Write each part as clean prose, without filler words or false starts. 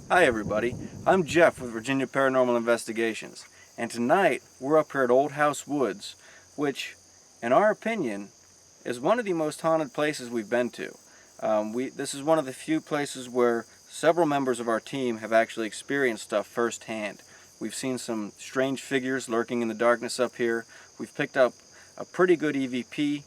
Hi everybody, I'm Jeff with Virginia Paranormal Investigations, and tonight we're up here at Old House Woods, which, in our opinion, is one of the most haunted places we've been to. This is one of the few places where several members of our team have actually experienced stuff firsthand. We've seen some strange figures lurking in the darkness up here. We've picked up a pretty good EVP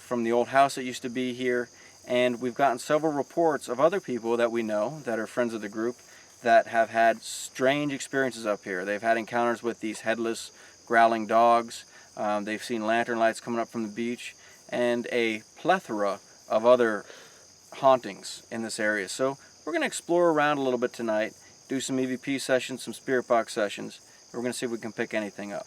from the old house that used to be here, and we've gotten several reports of other people that we know that are friends of the group that have had strange experiences up here. They've had encounters with these headless, growling dogs. They've seen lantern lights coming up from the beach, and a plethora of other hauntings in this area. So we're going to explore around a little bit tonight, do some EVP sessions, some spirit box sessions, and we're going to see if we can pick anything up.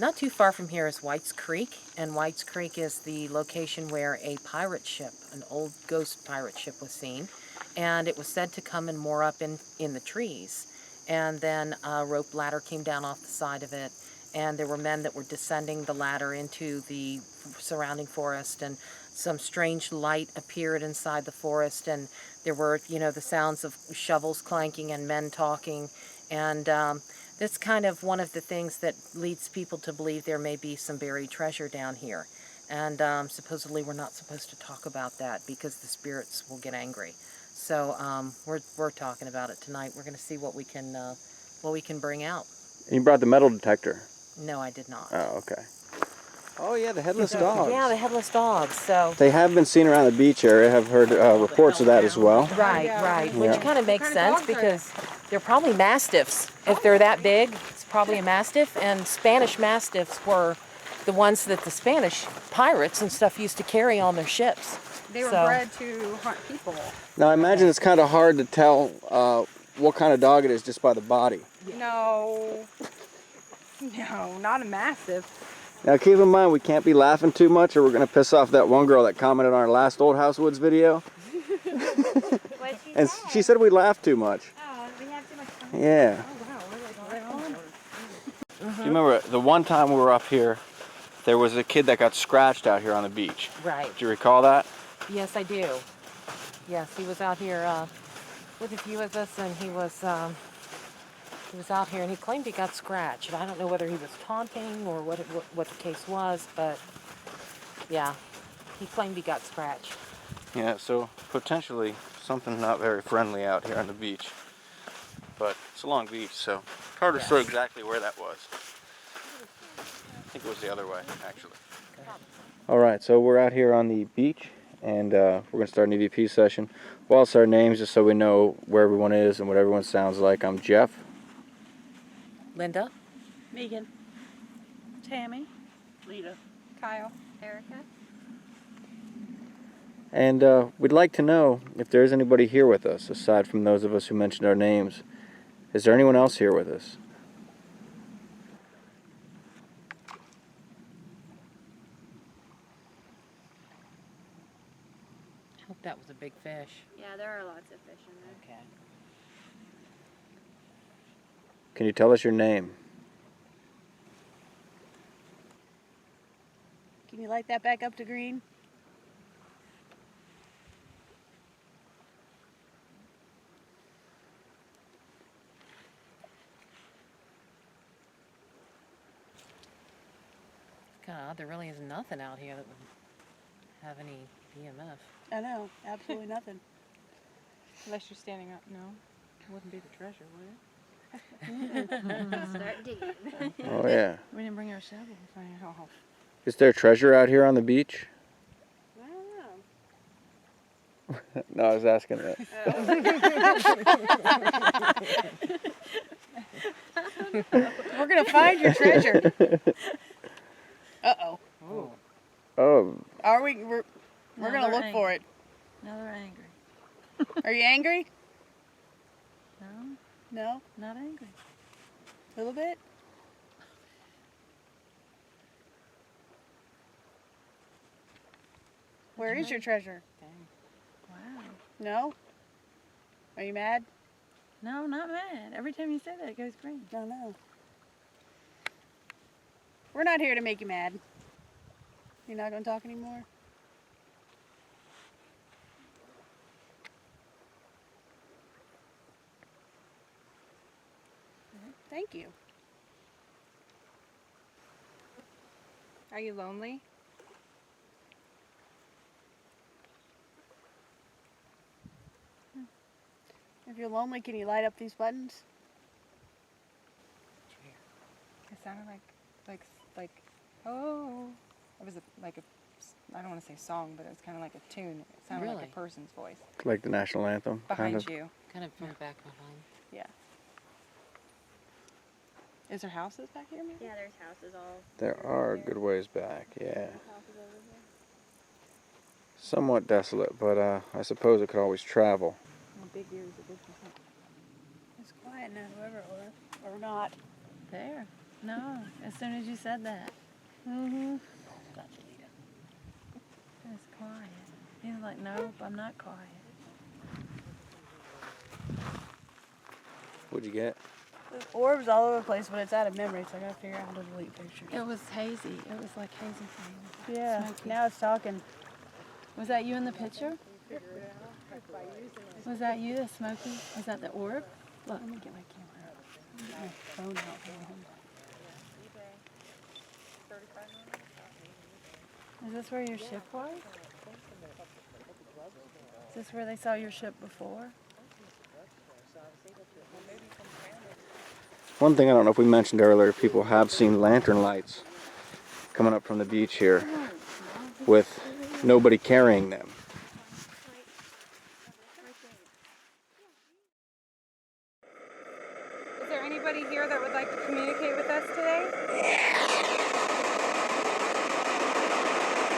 Not too far from here is White's Creek, and White's Creek is the location where a pirate ship, an old ghost pirate ship, was seen, and it was said to come and moor up in the trees. And then a rope ladder came down off the side of it, and there were men that were descending the ladder into the surrounding forest, and some strange light appeared inside the forest, and there were, the sounds of shovels clanking and men talking, and that's kind of one of the things that leads people to believe there may be some buried treasure down here. And supposedly we're not supposed to talk about that because the spirits will get angry. So we're talking about it tonight. We're going to see what we can bring out. And you brought the metal detector? No, I did not. Oh, okay. Oh yeah, the headless dogs. Yeah, the headless dogs. So they have been seen around the beach area. I've heard reports of that as well. Right. Yeah. Which kind of makes sense because they're probably mastiffs. If they're that big, it's probably a mastiff. And Spanish mastiffs were the ones that the Spanish pirates and stuff used to carry on their ships. They were bred to hunt people. Now I imagine it's kind of hard to tell what kind of dog it is just by the body. No, not a mastiff. Now keep in mind we can't be laughing too much or we're going to piss off that one girl that commented on our last Old House Woods video. And she said we laughed too much. Oh, we have too much fun. Yeah. Oh, wow. Do you remember the one time we were up here, there was a kid that got scratched out here on the beach? Right. Do you recall that? Yes, I do. Yes, he was out here with a few of us, and he was out here, and he claimed he got scratched. I don't know whether he was taunting or what the case was, but yeah, he claimed he got scratched. Yeah, so potentially something not very friendly out here on the beach. But it's a long beach, so hard to say exactly where that was. I think it was the other way, actually. All right, so we're out here on the beach, and we're going to start an EVP session. We'll also our names just so we know where everyone is and what everyone sounds like. I'm Jeff. Linda? Megan. Tammy. Lita. Kyle. Erica. And we'd like to know if there is anybody here with us, aside from those of us who mentioned our names. Is there anyone else here with us? I hope that was a big fish. Yeah, there are lots of fish in there. Okay. Can you tell us your name? Can you light that back up to green? It's kind of odd. There really is nothing out here that would have any EMF. I know, absolutely nothing. Unless you're standing up, no. It wouldn't be the treasure, would it? Start digging. Oh yeah. We didn't bring our shovel. Oh. Is there treasure out here on the beach? I don't know. No, I was asking that. We're gonna find your treasure. Uh-oh. Oh. Are we? We're gonna look for it. Now they're angry. Are you angry? No, No? not angry. A little bit? Where is your treasure? Wow. No? Are you mad? No, not mad. Every time you say that, it goes green. No, no. We're not here to make you mad. You're not going to talk anymore? Thank you. Are you lonely? If you're lonely, can you light up these buttons? It sounded like oh, it was like a, I don't want to say song, but it was kind of like a tune. It sounded like Really? a person's voice Like the national anthem. behind you. Kind of from the back behind. Yeah. Is there houses back here? Maybe? Yeah, there's houses all. There are a good ways back, yeah. Houses over here. Somewhat desolate, but I suppose it could always travel. Big ears of business. It's quiet now, whoever it was. Or not. There. No, as soon as you said that. Mm-hmm. It's quiet. He's like, nope, I'm not quiet. What'd you get? The orbs all over the place, but it's out of memory, so I gotta figure out how to delete pictures. It was hazy. It was like hazy thing. Yeah, Smoky. now it's talking. Was that you in the picture? Was that you, the smoky? Was that the orb? Look. Let me get my camera out. Get my phone out. Is this where your ship was? Is this where they saw your ship before? One thing I don't know if we mentioned earlier, people have seen lantern lights coming up from the beach here with nobody carrying them. Is there anybody here that would like to communicate with us today?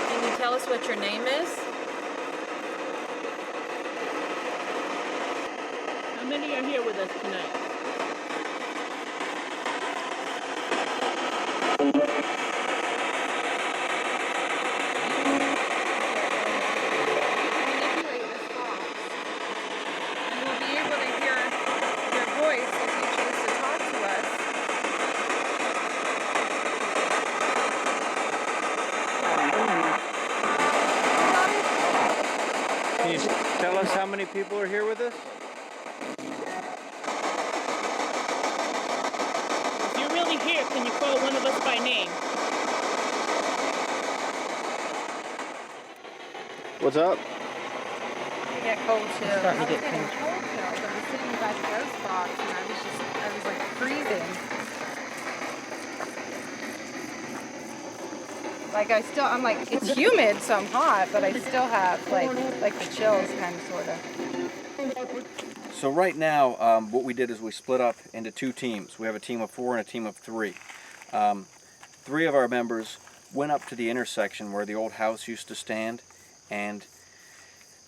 Can you tell us what your name is? How many are here with us tonight? Manipulate this box, and we'll be able to hear your voice if you choose to talk to us. Can you tell us how many people are here with us? If you're really here, can you call one of us by name? What's up? I get cold chills. Starting to I was get getting cold. cold chills. I was sitting by the ghost box, and I was like freezing. Like I'm like, it's humid, so I'm hot, but I still have like the chills, kind of, sort of. So right now, what we did is we split up into two teams. We have a team of 4 and a team of 3. 3 of our members went up to the intersection where the old house used to stand, and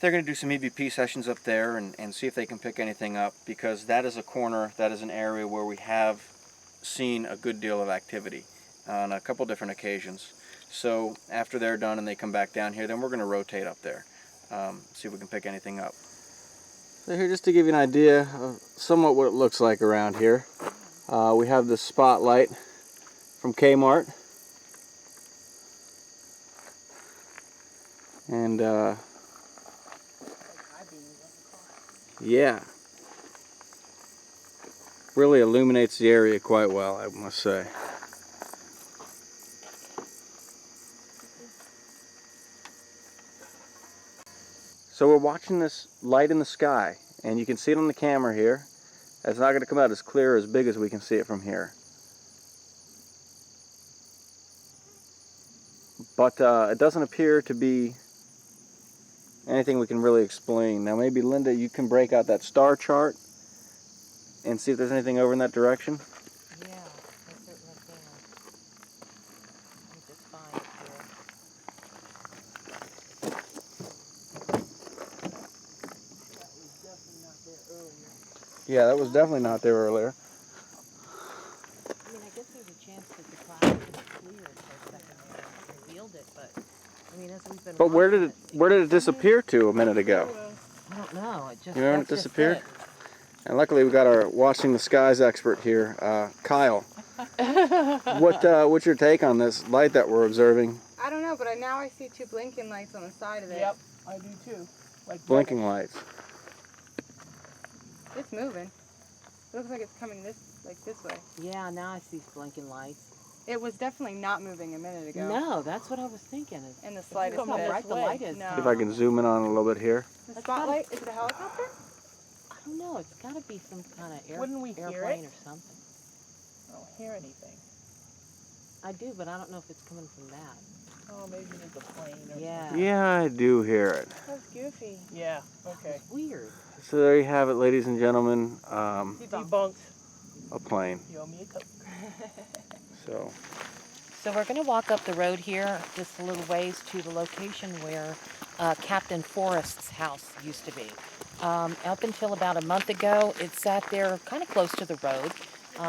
they're going to do some EVP sessions up there and see if they can pick anything up, because that is a corner, that is an area where we have seen a good deal of activity on a couple different occasions. So after they're done and they come back down here, then we're going to rotate up there, see if we can pick anything up. So here, just to give you an idea of somewhat what it looks like around here, we have this spotlight from Kmart, and yeah, really illuminates the area quite well, I must say. So we're watching this light in the sky, and you can see it on the camera here. It's not going to come out as clear or as big as we can see it from here. But it doesn't appear to be anything we can really explain. Now maybe Linda, you can break out that star chart and see if there's anything over in that direction. Yeah, I certainly can. Let me just find it here. Yeah, that was definitely not there earlier. I mean, I guess there's a chance that the cloud could have cleared for a second there and revealed it, but I mean, as we've been But where watching did it disappear to a minute ago? I don't know. It just You remember when it that's just disappeared? it. And luckily we got our watching the skies expert here, Kyle. What's your take on this light that we're observing? I don't know, but now I see 2 blinking lights on the side of it. Yep, I do too. Like Blinking lights. It's moving. It looks like it's coming this like this way. Yeah, now I see blinking lights. It was definitely not moving a minute ago. No, that's what I was thinking. In the slightest Look how bit. bright the light is. No. See if I can zoom in on it a little bit here. The spotlight? Is it a helicopter? I don't know. It's got to be some kind of Wouldn't we hear airplane it? or something. I don't hear anything. I do, but I don't know if it's coming from that. Oh, maybe it's a plane or Yeah. Yeah, I do hear it. That's goofy. something. Yeah, okay. It's weird. So there you have it, ladies and gentlemen. Debunked. A plane. You owe me a Coke. So So we're going to walk up the road here just a little ways to the location where Captain Forrest's house used to be. Up until about a month ago, it sat there kind of close to the road.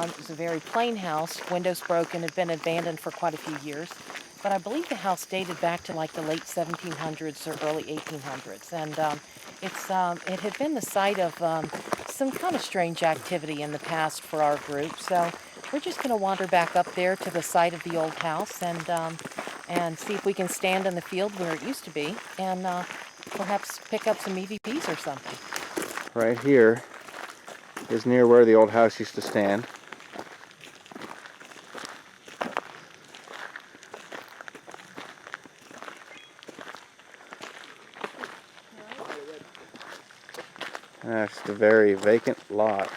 It was a very plain house, windows broken, had been abandoned for quite a few years. But I believe the house dated back to like the late 1700s or early 1800s. And it had been the site of some kind of strange activity in the past for our group. So we're just going to wander back up there to the site of the old house and see if we can stand in the field where it used to be and perhaps pick up some EVPs or something. right here is near where the old house used to stand. That's just a very vacant lot.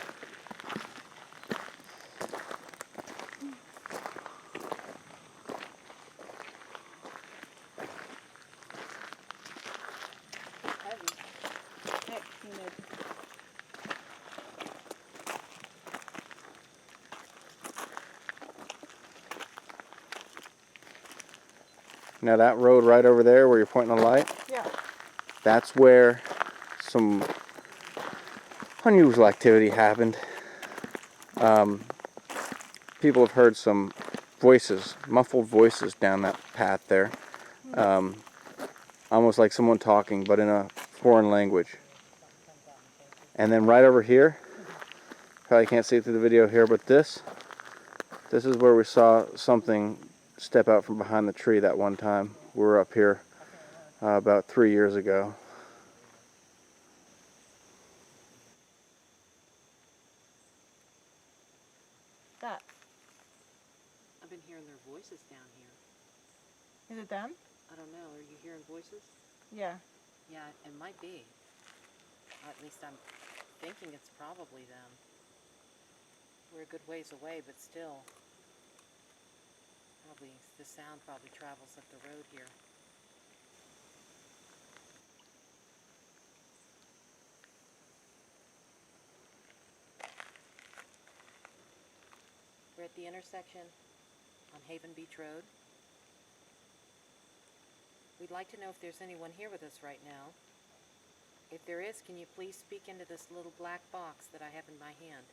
Now that road right over there where you're pointing the light, Yeah. that's where some unusual activity happened. People have heard some voices, muffled voices down that path there. Almost like someone talking, but in a foreign language. And then right over here, probably can't see it through the video here, but this is where we saw something step out from behind the tree that one time. We were up here about 3 years ago. That. I've been hearing their voices down here. Is it them? I don't know. Are you hearing voices? Yeah. Yeah, it might be. At least I'm thinking it's probably them. We're a good ways away, but still. Probably, the sound probably travels up the road here. We're at the intersection on Haven Beach Road. We'd like to know if there's anyone here with us right now. If there is, can you please speak into this little black box that I have in my hand?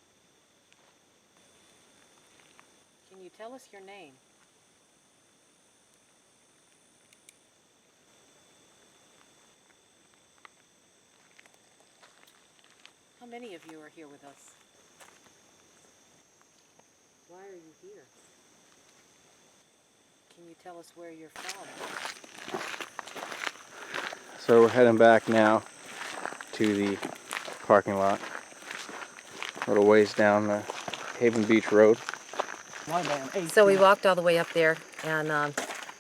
Can you tell us your name? How many of you are here with us? Why are you here? Can you tell us where you're from? So we're heading back now to the parking lot. A little ways down the Haven Beach Road. My bad. So we walked all the way up there, and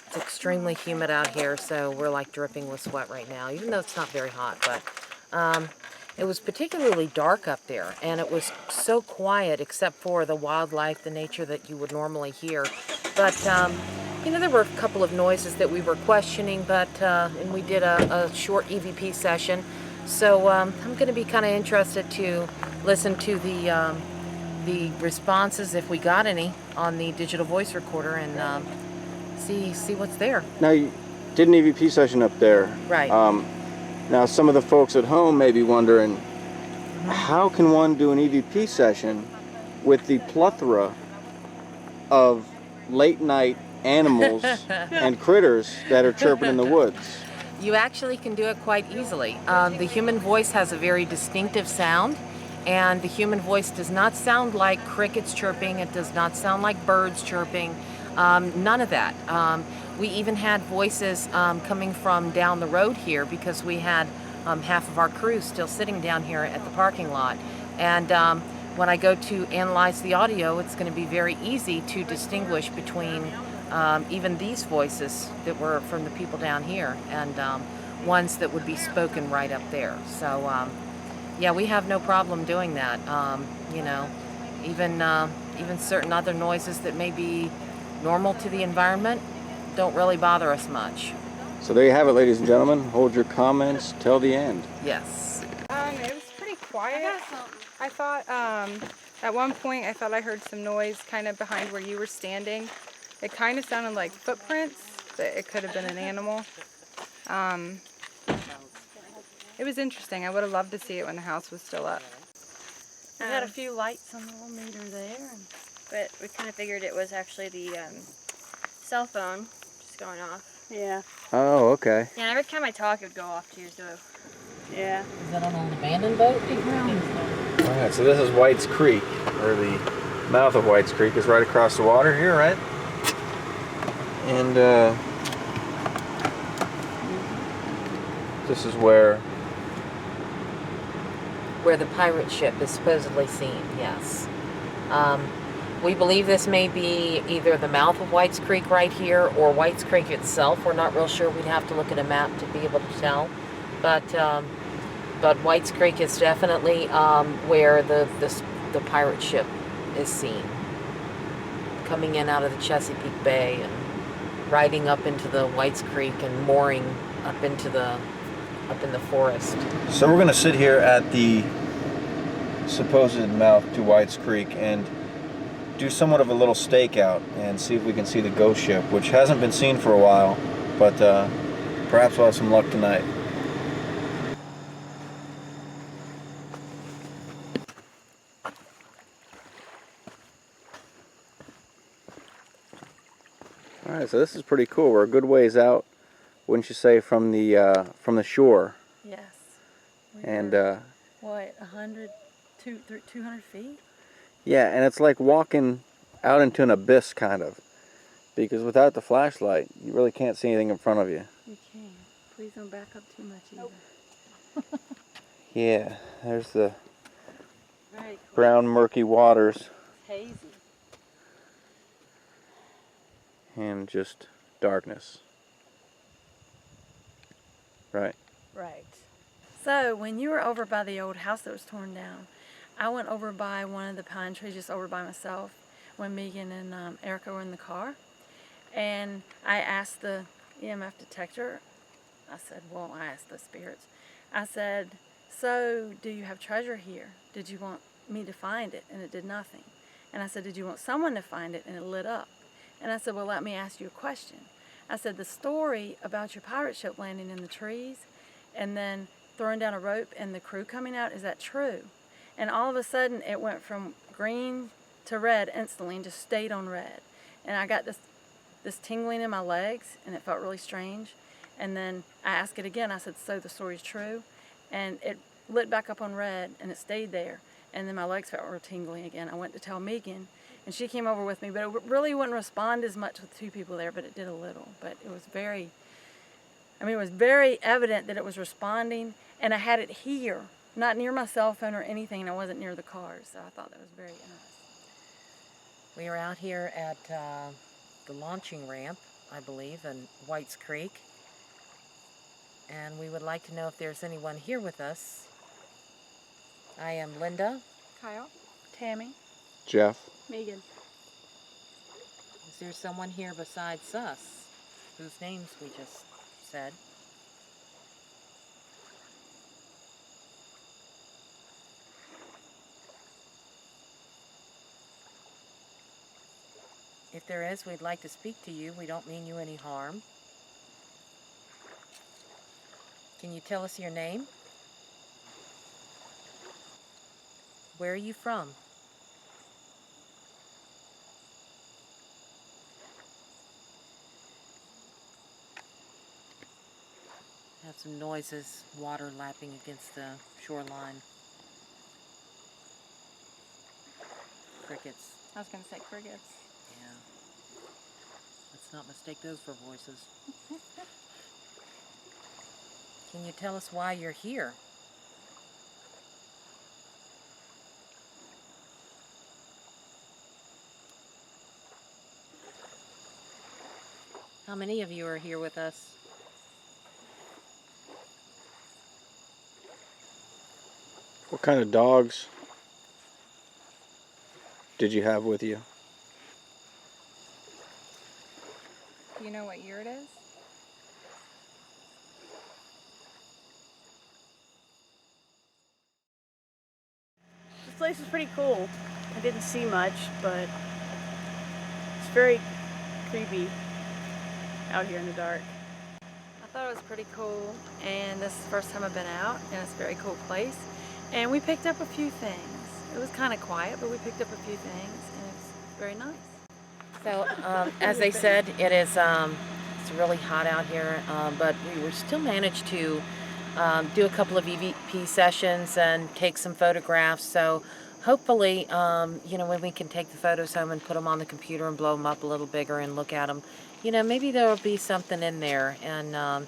it's extremely humid out here, so we're like dripping with sweat right now, even though it's not very hot. But it was particularly dark up there, and it was so quiet except for the wildlife, the nature that you would normally hear. But there were a couple of noises that we were questioning, but and we did a short EVP session. So I'm going to be kind of interested to listen to the responses, if we got any, on the digital voice recorder, and see what's there. Now you did an EVP session up there. Right. Now some of the folks at home may be wondering, how can one do an EVP session with the plethora of late night animals and critters that are chirping in the woods? You actually can do it quite easily. The human voice has a very distinctive sound, and the human voice does not sound like crickets chirping. It does not sound like birds chirping. None of that. We even had voices coming from down the road here, because we had half of our crew still sitting down here at the parking lot. And when I go to analyze the audio, it's going to be very easy to distinguish between even these voices that were from the people down here and ones that would be spoken right up there. So yeah, we have no problem doing that. You know, even certain other noises that may be normal to the environment don't really bother us much. So there you have it, ladies and gentlemen. Hold your comments till the end. Yes. It was pretty quiet. I thought at one point I thought I heard some noise kind of behind where you were standing. It kind of sounded like footprints, but it could have been an animal. It was interesting. I would have loved to see it when the house was still up. We had a few lights on the little meter there. But we kind of figured it was actually the cell phone just going off. Yeah. Oh, okay. Yeah, and every time I talk, it would go off too, so. Yeah. Is that an old abandoned boat? All right, so this is White's Creek, or the mouth of White's Creek is right across the water here, right? And this is where The pirate ship is supposedly seen, yes. We believe this may be either the mouth of White's Creek right here or White's Creek itself. We're not real sure. We'd have to look at a map to be able to tell. But White's Creek is definitely where the pirate ship is seen. Coming in out of the Chesapeake Bay and riding up into the White's Creek and mooring up in the forest. So we're going to sit here at the supposed mouth to White's Creek and do somewhat of a little stakeout and see if we can see the ghost ship, which hasn't been seen for a while, but perhaps we'll have some luck tonight. All right, so this is pretty cool. We're a good ways out, wouldn't you say, from the shore? Yes. And What, 200 feet? yeah, and it's like walking out into an abyss, kind of, because without the flashlight, you really can't see anything in front of you. You can. Please don't back up too much either. Nope. Yeah, there's the Very brown, murky waters hazy. and just darkness. Right. Right. So, when you were over by the old house that was torn down, I went over by one of the pine trees just over by myself when Megan and Erica were in the car. And I asked the EMF detector, I asked the spirits, I said, so do you have treasure here? Did you want me to find it? And it did nothing. And I said, did you want someone to find it? And it lit up. And I said, well, let me ask you a question. I said, the story about your pirate ship landing in the trees and then throwing down a rope and the crew coming out, is that true? And all of a sudden it went from green to red instantly and just stayed on red. And I got this tingling in my legs and it felt really strange. And then I asked it again. I said, so the story's true? And it lit back up on red and it stayed there. And then my legs felt real tingling again. I went to tell Megan and she came over with me, but it really wouldn't respond as much with two people there, but it did a little. But it was very evident that it was responding, and I had it here, not near my cell phone or anything, and I wasn't near the cars, so I thought that was very interesting. We are out here at the launching ramp, I believe, in White's Creek. And we would like to know if there's anyone here with us. I am Linda. Kyle? Tammy? Jeff. Megan? Is there someone here besides us whose names we just said? If there is, we'd like to speak to you. We don't mean you any harm. Can you tell us your name? Where are you from? Have some noises, water lapping against the shoreline. Crickets. I was going to say crickets. Yeah. Let's not mistake those for voices. Can you tell us why you're here? How many of you are here with us? What kind of dogs did you have with you? Do you know what year it is? This place is pretty cool. I didn't see much, but it's very creepy out here in the dark. I thought it was pretty cool, and this is the first time I've been out, and it's a very cool place. And we picked up a few things. It was kind of quiet, but we picked up a few things, and it was very nice. So, as they said, it's really hot out here, but we were still managed to do a couple of EVP sessions and take some photographs. So, hopefully, when we can take the photos home and put them on the computer and blow them up a little bigger and look at them, maybe there will be something in there, and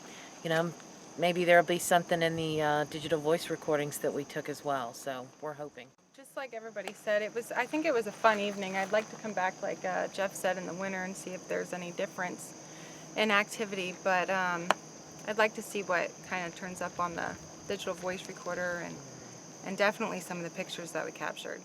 maybe there will be something in the digital voice recordings that we took as well. So, we're hoping. Just like everybody said, I think it was a fun evening. I'd like to come back, like Jeff said, in the winter and see if there's any difference in activity. But I'd like to see what kind of turns up on the digital voice recorder and definitely some of the pictures that we captured.